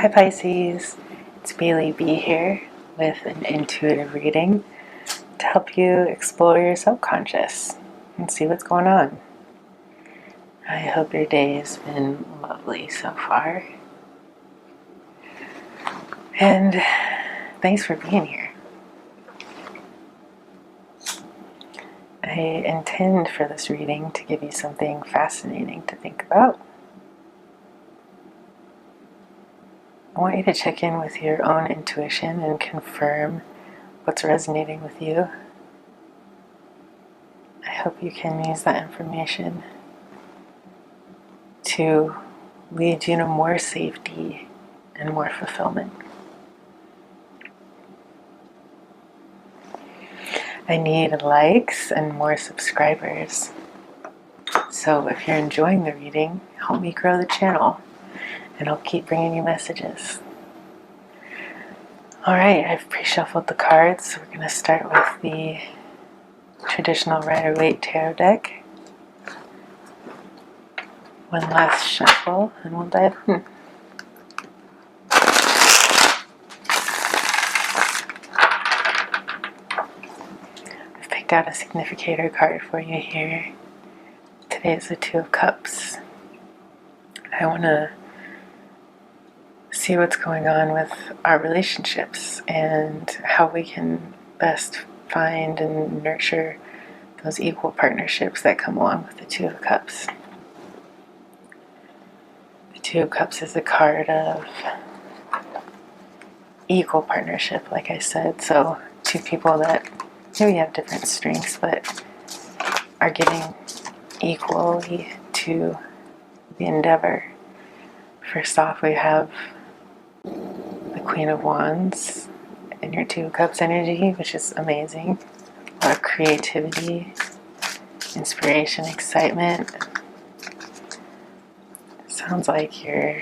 Hi Pisces, it's Bailee Bee here with an intuitive reading to help you explore your subconscious and see what's going on. I hope your day has been lovely so far. And thanks for being here. I intend for this reading to give you something fascinating to think about. I want you to check in with your own intuition and confirm what's resonating with you. I hope you can use that information to lead you to more safety and more fulfillment. I need likes and more subscribers. So if you're enjoying the reading, help me grow the channel and I'll keep bringing you messages. Alright, I've pre-shuffled the cards. So we're going to start with the traditional Rider-Waite Tarot deck. One last shuffle and we'll dive in. I've picked out a significator card for you here. Today is the Two of Cups. I want to see what's going on with our relationships and how we can best find and nurture those equal partnerships that come along with the Two of Cups. The Two of Cups is a card of equal partnership, like I said. So two people that maybe have different strengths but are giving equally to the endeavor. First off, we have the Queen of Wands in your Two of Cups energy, which is amazing. A lot of creativity, inspiration, excitement. Sounds like you're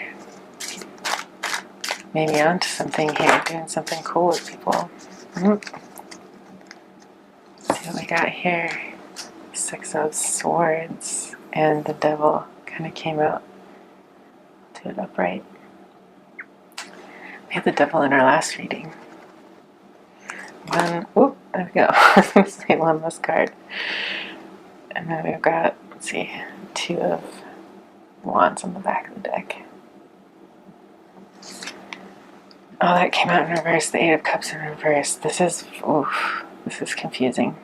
maybe onto something here, doing something cool with people. Let's see what we got here. Six of Swords and the Devil kind of came out to it upright. We had the Devil in our last reading. There we go. I was going to say one less card. And then we've got, let's see, Two of Wands on the back of the deck. Oh, that came out in reverse. The Eight of Cups in reverse. This is confusing.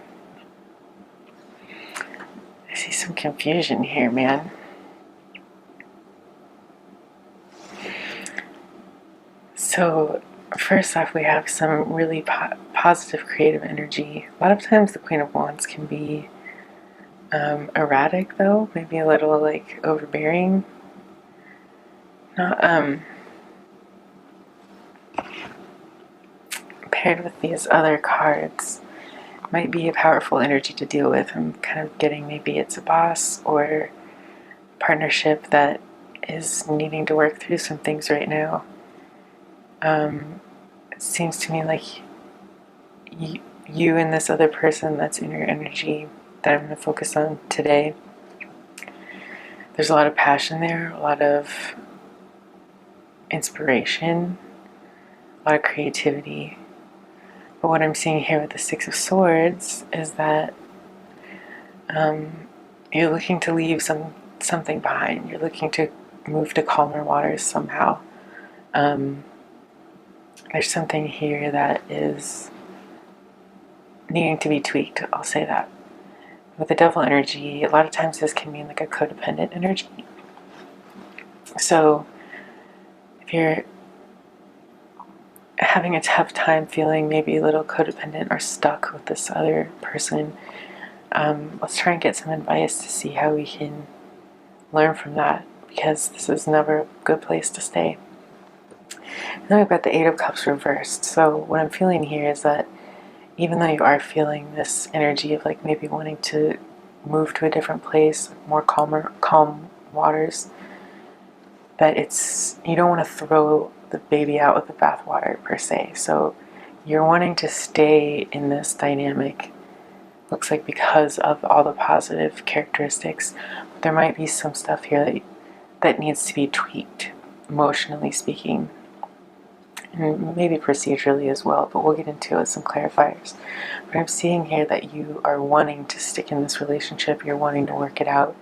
I see some confusion here, man. So, first off, we have some really positive creative energy. A lot of times the Queen of Wands can be erratic, though. Maybe a little, like, overbearing. Not, paired with these other cards might be a powerful energy to deal with. I'm kind of getting maybe it's a boss or partnership that is needing to work through some things right now. It seems to me like you and this other person that's in your energy that I'm going to focus on today, there's a lot of passion there, a lot of inspiration, a lot of creativity. But what I'm seeing here with the Six of Swords is that you're looking to leave something behind. You're looking to move to calmer waters somehow. There's something here that is needing to be tweaked, I'll say that. With the Devil energy, a lot of times this can mean like a codependent energy. So if you're having a tough time feeling maybe a little codependent or stuck with this other person, let's try and get some advice to see how we can learn from that, because this is never a good place to stay. And then we've got the Eight of Cups reversed. So what I'm feeling here is that even though you are feeling this energy of like maybe wanting to move to a different place, more calm waters, that you don't want to throw the baby out with the bathwater per se. So you're wanting to stay in this dynamic, looks like, because of all the positive characteristics. But there might be some stuff here that needs to be tweaked, emotionally speaking. and maybe procedurally as well, but we'll get into it with some clarifiers. But I'm seeing here that you are wanting to stick in this relationship, you're wanting to work it out,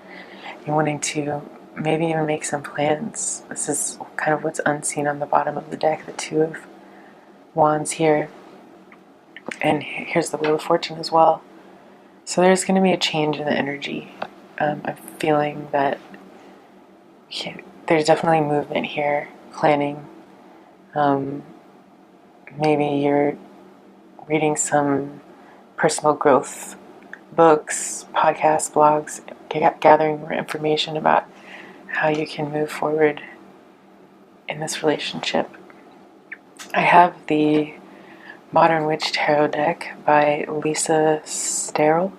you're wanting to maybe even make some plans. This is kind of what's unseen on the bottom of the deck, the Two of Wands here. And here's the Wheel of Fortune as well. So there's going to be a change in the energy. I'm feeling that there's definitely movement here, planning. Maybe you're reading some personal growth books, podcasts, blogs, gathering more information about how you can move forward in this relationship. I have the Modern Witch Tarot deck by Lisa Sterle.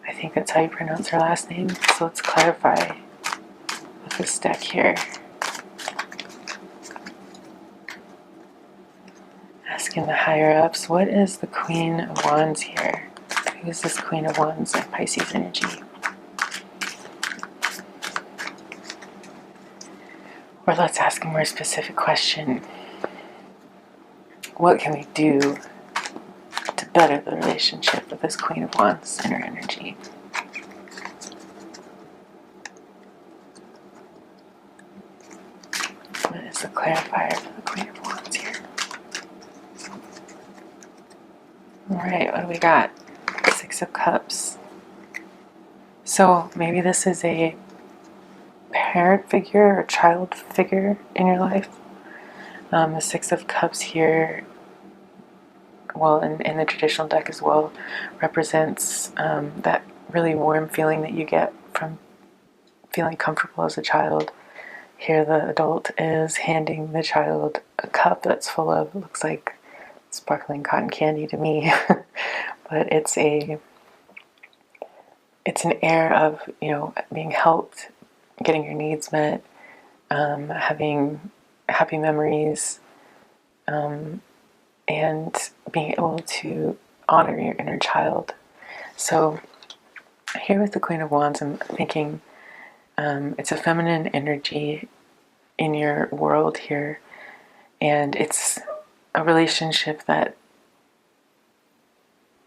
I think that's how you pronounce her last name. So let's clarify with this deck here. Asking the higher-ups, what is the Queen of Wands here? Who is this Queen of Wands in Pisces energy? Or let's ask a more specific question. What can we do to better the relationship with this Queen of Wands in her energy? What is the clarifier for the Queen of Wands here? Alright, what do we got? Six of Cups. So maybe this is a parent figure or child figure in your life. The Six of Cups here, well, in the traditional deck as well, represents that really warm feeling that you get from feeling comfortable as a child. Here the adult is handing the child a cup that's full of, looks like sparkling cotton candy to me, but it's an air of, being helped, getting your needs met, having happy memories, and being able to honor your inner child. So here with the Queen of Wands, I'm thinking it's a feminine energy in your world here, and it's a relationship that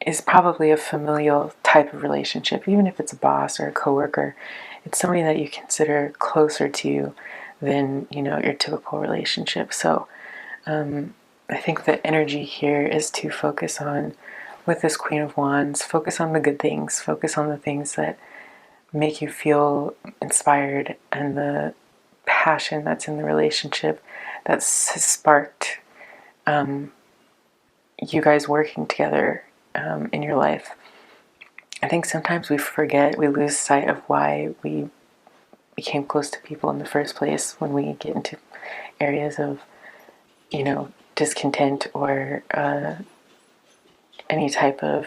is probably a familial type of relationship. Even if it's a boss or a coworker, it's somebody that you consider closer to you than, your typical relationship. So I think the energy here is to focus on, with this Queen of Wands, focus on the good things, focus on the things that make you feel inspired, and the passion that's in the relationship that's sparked you guys working together in your life. I think sometimes we forget, we lose sight of why we became close to people in the first place when we get into areas of, discontent or any type of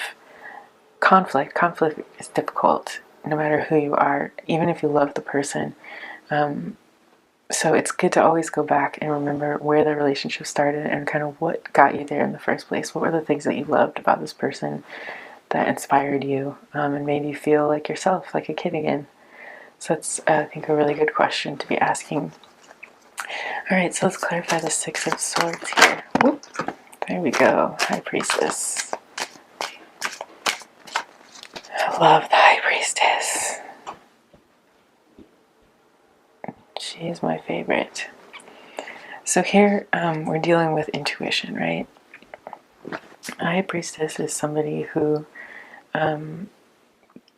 conflict. Conflict is difficult, no matter who you are, even if you love the person. So it's good to always go back and remember where the relationship started and kind of what got you there in the first place. What were the things that you loved about this person that inspired you and made you feel like yourself, like a kid again? So that's, I think, a really good question to be asking. Alright, so let's clarify the Six of Swords here. Whoop. There we go. High Priestess. I love the High Priestess. She is my favorite. So here we're dealing with intuition, right? A High Priestess is somebody who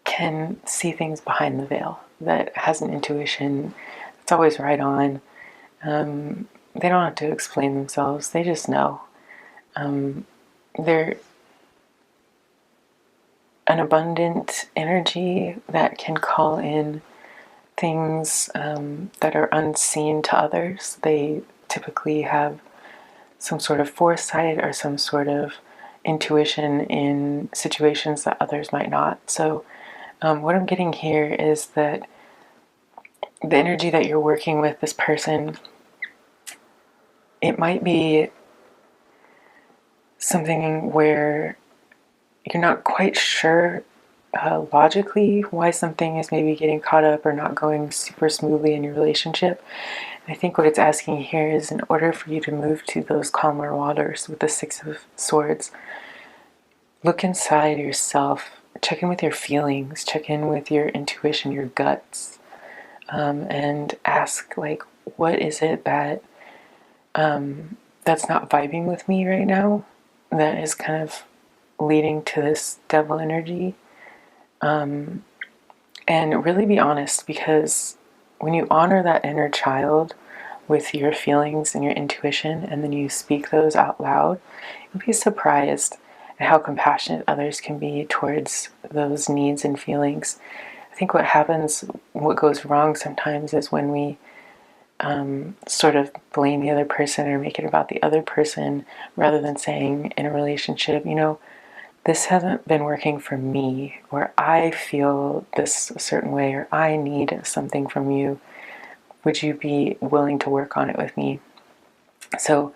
can see things behind the veil, that has an intuition that's always right on. They don't have to explain themselves, they just know. They're an abundant energy that can call in things that are unseen to others. They typically have some sort of foresight or some sort of intuition in situations that others might not. So what I'm getting here is that the energy that you're working with this person, it might be something where you're not quite sure logically why something is maybe getting caught up or not going super smoothly in your relationship. I think what it's asking here is, in order for you to move to those calmer waters with the Six of Swords, look inside yourself, check in with your feelings, check in with your intuition, your guts, and ask, like, what is it that that's not vibing with me right now, that is kind of leading to this devil energy? And really be honest, because when you honor that inner child with your feelings and your intuition, and then you speak those out loud, you'll be surprised at how compassionate others can be towards those needs and feelings. I think what goes wrong sometimes is when we sort of blame the other person or make it about the other person, rather than saying in a relationship, this hasn't been working for me, or I feel this a certain way, or I need something from you. Would you be willing to work on it with me? So,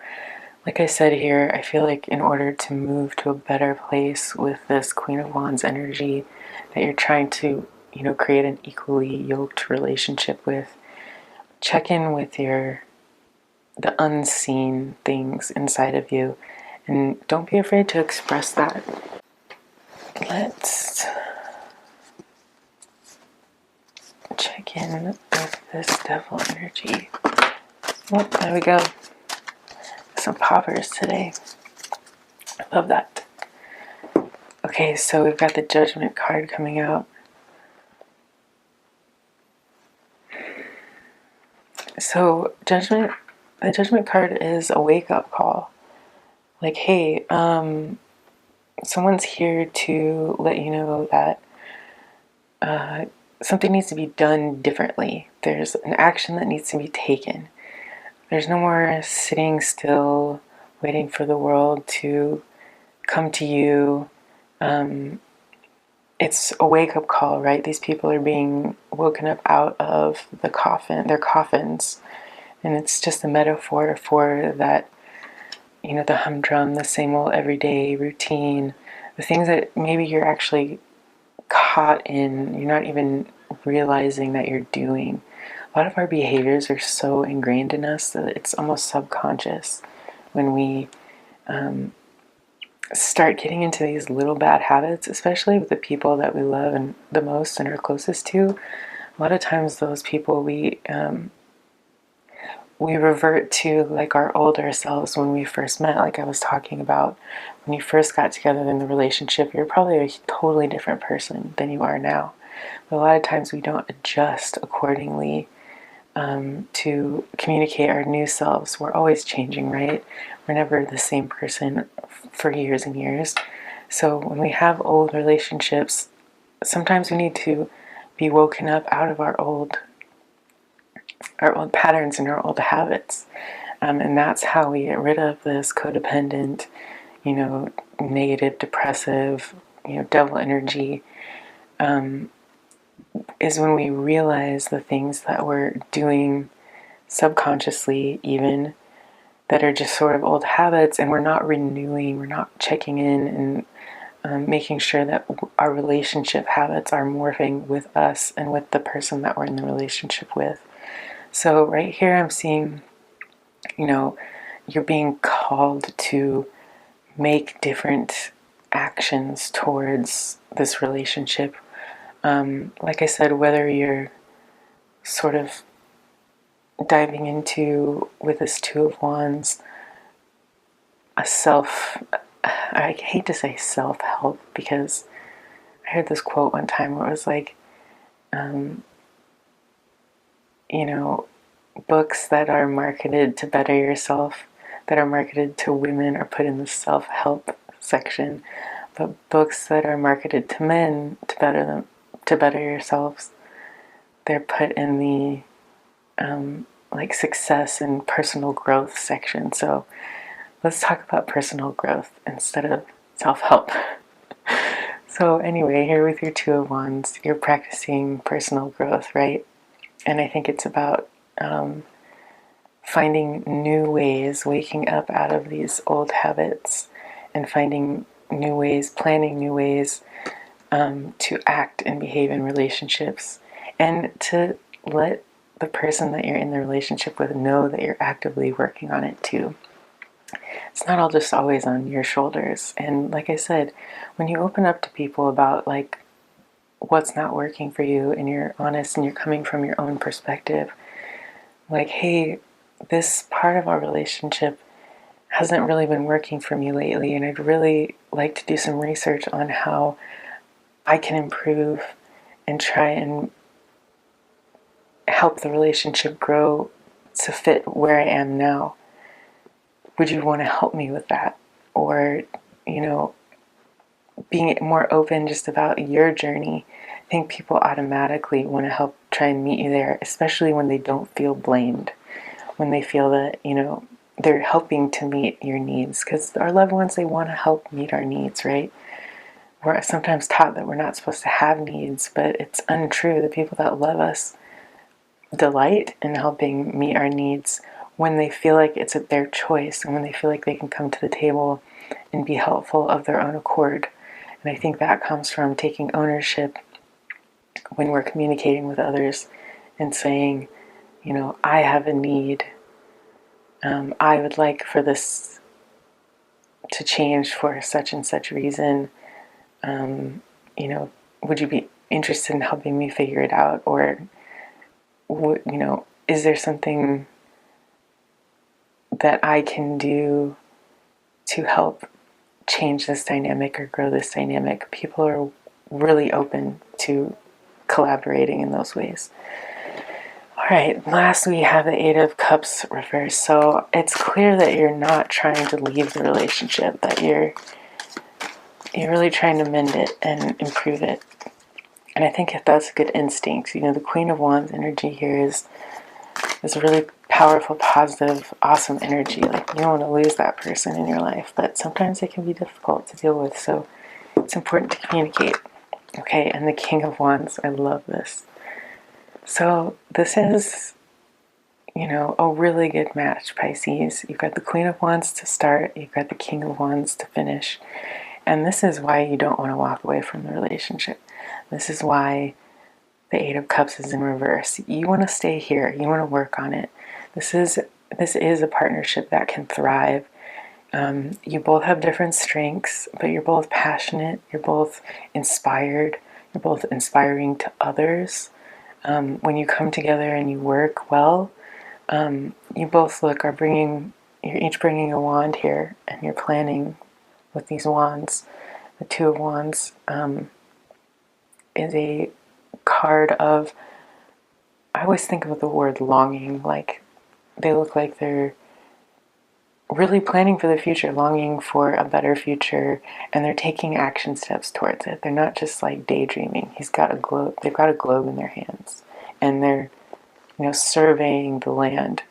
like I said here, I feel like in order to move to a better place with this Queen of Wands energy that you're trying to, create an equally yoked relationship with, check in with the unseen things inside of you, and don't be afraid to express that. Let's check in with this devil energy. Oh, there we go. Some poppers today. I love that. Okay, so we've got the Judgment card coming out. So the Judgment card is a wake-up call. Like, hey, someone's here to let you know that something needs to be done differently. There's an action that needs to be taken. There's no more sitting still, waiting for the world to come to you. It's a wake-up call, right? These people are being woken up out of their coffins, and it's just a metaphor for that, the humdrum, the same old everyday routine, the things that maybe you're actually caught in, you're not even realizing that you're doing. A lot of our behaviors are so ingrained in us that it's almost subconscious. When we start getting into these little bad habits, especially with the people that we love and the most and are closest to, a lot of times those people we revert to, like, our older selves when we first met. Like I was talking about, when you first got together in the relationship, you're probably a totally different person than you are now. But a lot of times we don't adjust accordingly to communicate our new selves. We're always changing, right? We're never the same person for years and years. So when we have old relationships, sometimes we need to be woken up out of our old patterns and our old habits. And that's how we get rid of this codependent, negative, depressive, devil energy, is when we realize the things that we're doing subconsciously, even, that are just sort of old habits, and we're not renewing, we're not checking in and making sure that our relationship habits are morphing with us and with the person that we're in the relationship with. So right here I'm seeing, you're being called to make different actions towards this relationship. Like I said, whether you're sort of diving into, with this Two of Wands, I hate to say self-help, because I heard this quote one time where it was like, books that are marketed to better yourself, that are marketed to women, are put in the self-help section, but books that are marketed to men to better yourselves, they're put in the success and personal growth section. So let's talk about personal growth instead of self-help. So anyway, here with your Two of Wands, you're practicing personal growth, right? And I think it's about finding new ways, waking up out of these old habits, and finding new ways, planning new ways to act and behave in relationships, and to let the person that you're in the relationship with know that you're actively working on it too. It's not all just always on your shoulders. And like I said, when you open up to people about like what's not working for you and you're honest and you're coming from your own perspective, like, hey, this part of our relationship hasn't really been working for me lately, and I'd really like to do some research on how I can improve and try and help the relationship grow to fit where I am now. Would you want to help me with that? Or, you know, being more open just about your journey. I think people automatically want to help try and meet you there, especially when they don't feel blamed, when they feel that, you know, they're helping to meet your needs, because our loved ones, they want to help meet our needs, right? We're sometimes taught that we're not supposed to have needs, but it's untrue. The people that love us delight in helping meet our needs when they feel like it's at their choice and when they feel like they can come to the table and be helpful of their own accord. And I think that comes from taking ownership when we're communicating with others and saying, you know, I have a need. I would like for this to change for such and such reason. You know, would you be interested in helping me figure it out? Or, you know, is there something that I can do to help change this dynamic or grow this dynamic? People are really open to collaborating in those ways. All right, last we have the Eight of Cups reversed. So it's clear that you're not trying to leave the relationship, that you're really trying to mend it and improve it. And I think if that's a good instinct, you know, the Queen of Wands energy here is a really powerful, positive, awesome energy. Like, you don't want to lose that person in your life, but sometimes it can be difficult to deal with. So it's important to communicate. Okay, and the King of Wands, I love this. So this is, you know, a really good match, Pisces. You've got the Queen of Wands to start, you've got the King of Wands to finish. And this is why you don't want to walk away from the relationship. This is why the Eight of Cups is in reverse. You want to stay here. You want to work on it. This is a partnership that can thrive. You both have different strengths, but you're both passionate. You're both inspired. You're both inspiring to others. When you come together and you work well, you both you're each bringing a wand here, and you're planning with these wands. The Two of Wands is a card of, I always think of the word longing, like they look like they're really planning for the future, longing for a better future, and they're taking action steps towards it. They're not just like daydreaming. They've got a globe in their hands, and they're, you know, surveying the land.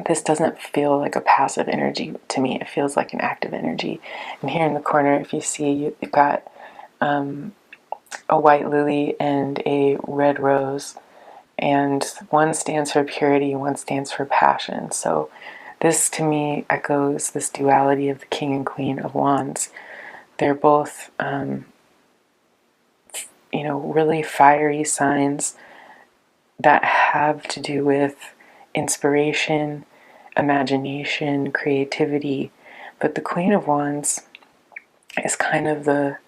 This doesn't feel like a passive energy to me. It feels like an active energy. And here in the corner, if you see, you've got a white lily and a red rose, and one stands for purity, one stands for passion. So this to me echoes this duality of the King and Queen of Wands. They're both, you know, really fiery signs that have to do with inspiration, imagination, creativity. But the Queen of Wands is kind of the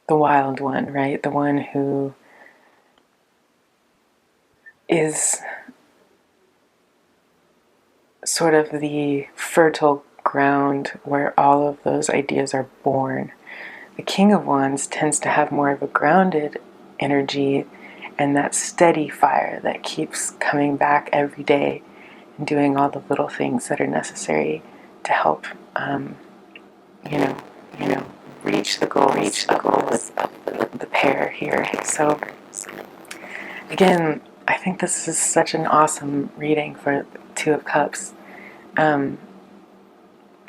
wild one, right? The one who is sort of the fertile ground where all of those ideas are born. The King of Wands tends to have more of a grounded energy and that steady fire that keeps coming back every day and doing all the little things that are necessary to help, you know, reach the goals of the pair here. So again, I think this is such an awesome reading for the Two of Cups. When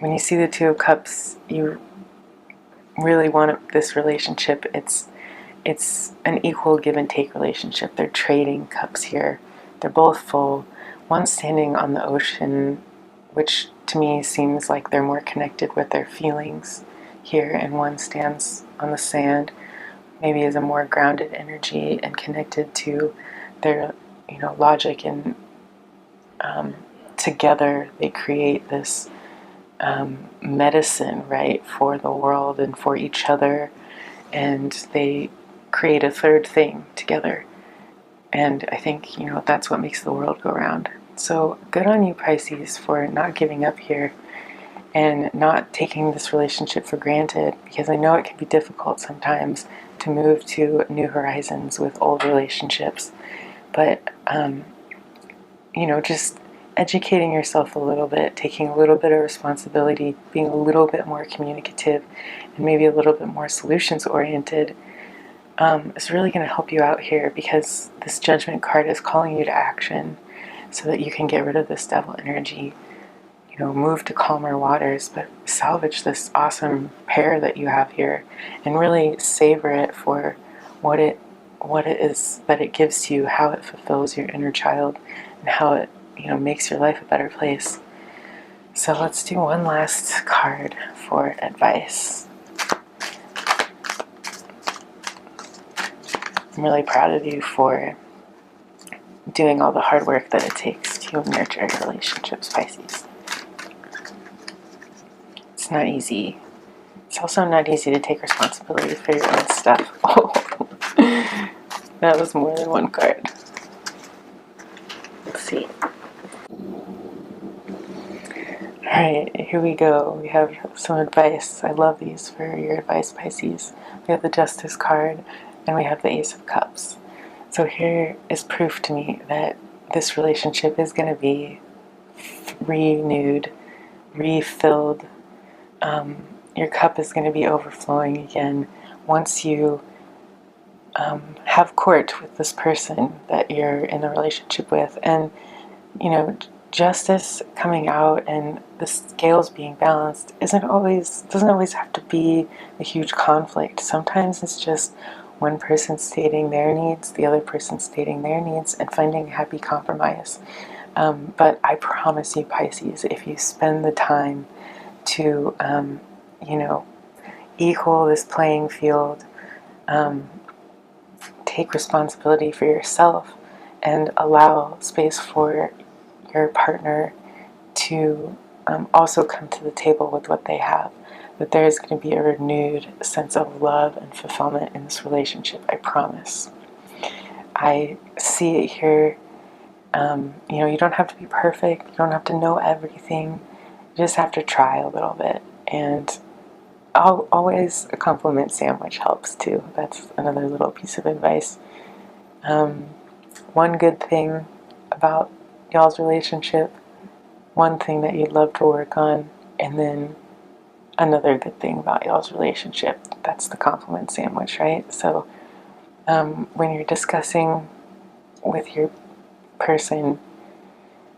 you see the Two of Cups, you really want this relationship. It's an equal give and take relationship. They're trading cups here. They're both full. One's standing on the ocean, which to me seems like they're more connected with their feelings here, and one stands on the sand, maybe as a more grounded energy and connected to their, logic and together they create this medicine, right, for the world and for each other, and they create a third thing together. And I think, that's what makes the world go round. So good on you, Pisces, for not giving up here and not taking this relationship for granted, because I know it can be difficult sometimes to move to new horizons with old relationships. But, just educating yourself a little bit, taking a little bit of responsibility, being a little bit more communicative, and maybe a little bit more solutions oriented is really going to help you out here, because this Judgment card is calling you to action so that you can get rid of this devil energy, move to calmer waters, but salvage this awesome pair that you have here and really savor it for what it is that it gives to you, how it fulfills your inner child, and how it makes your life a better place. So let's do one last card for advice. I'm really proud of you for doing all the hard work that it takes to nurture relationships, Pisces. It's not easy. It's also not easy to take responsibility for your own stuff. Oh, that was more than one card. Let's see. Alright, here we go. We have some advice. I love these for your advice, Pisces. We have the Justice card, and we have the Ace of Cups. So here is proof to me that this relationship is going to be renewed, refilled. Your cup is going to be overflowing again once you have court with this person that you're in a relationship with. And, justice coming out and the scales being balanced doesn't always have to be a huge conflict. Sometimes it's just one person stating their needs, the other person stating their needs, and finding a happy compromise. But I promise you, Pisces, if you spend the time to, equal this playing field, take responsibility for yourself, and allow space for your partner to also come to the table with what they have, that there is going to be a renewed sense of love and fulfillment in this relationship. I promise. I see it here. You don't have to be perfect. You don't have to know everything. You just have to try a little bit. And always a compliment sandwich helps too. That's another little piece of advice. One good thing about y'all's relationship, one thing that you'd love to work on, and then another good thing about y'all's relationship. That's the compliment sandwich, right? So when you're discussing with your person,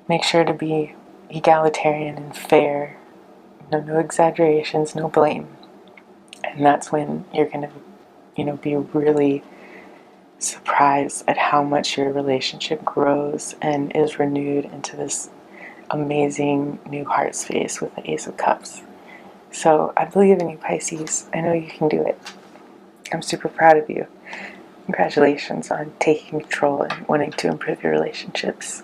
make sure to be egalitarian and fair. No exaggerations, no blame. And that's when you're going to, be really surprised at how much your relationship grows and is renewed into this amazing new heart space with the Ace of Cups. So I believe in you, Pisces. I know you can do it. I'm super proud of you. Congratulations on taking control and wanting to improve your relationships.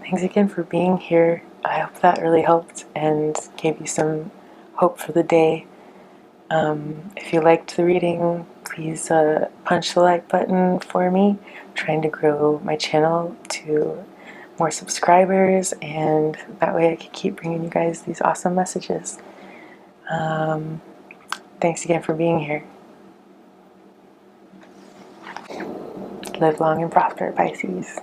Thanks again for being here. I hope that really helped and gave you some hope for the day. If you liked the reading, please punch the like button for me. I'm trying to grow my channel to more subscribers, and that way I can keep bringing you guys these awesome messages. Thanks again for being here. Live long and prosper, Pisces.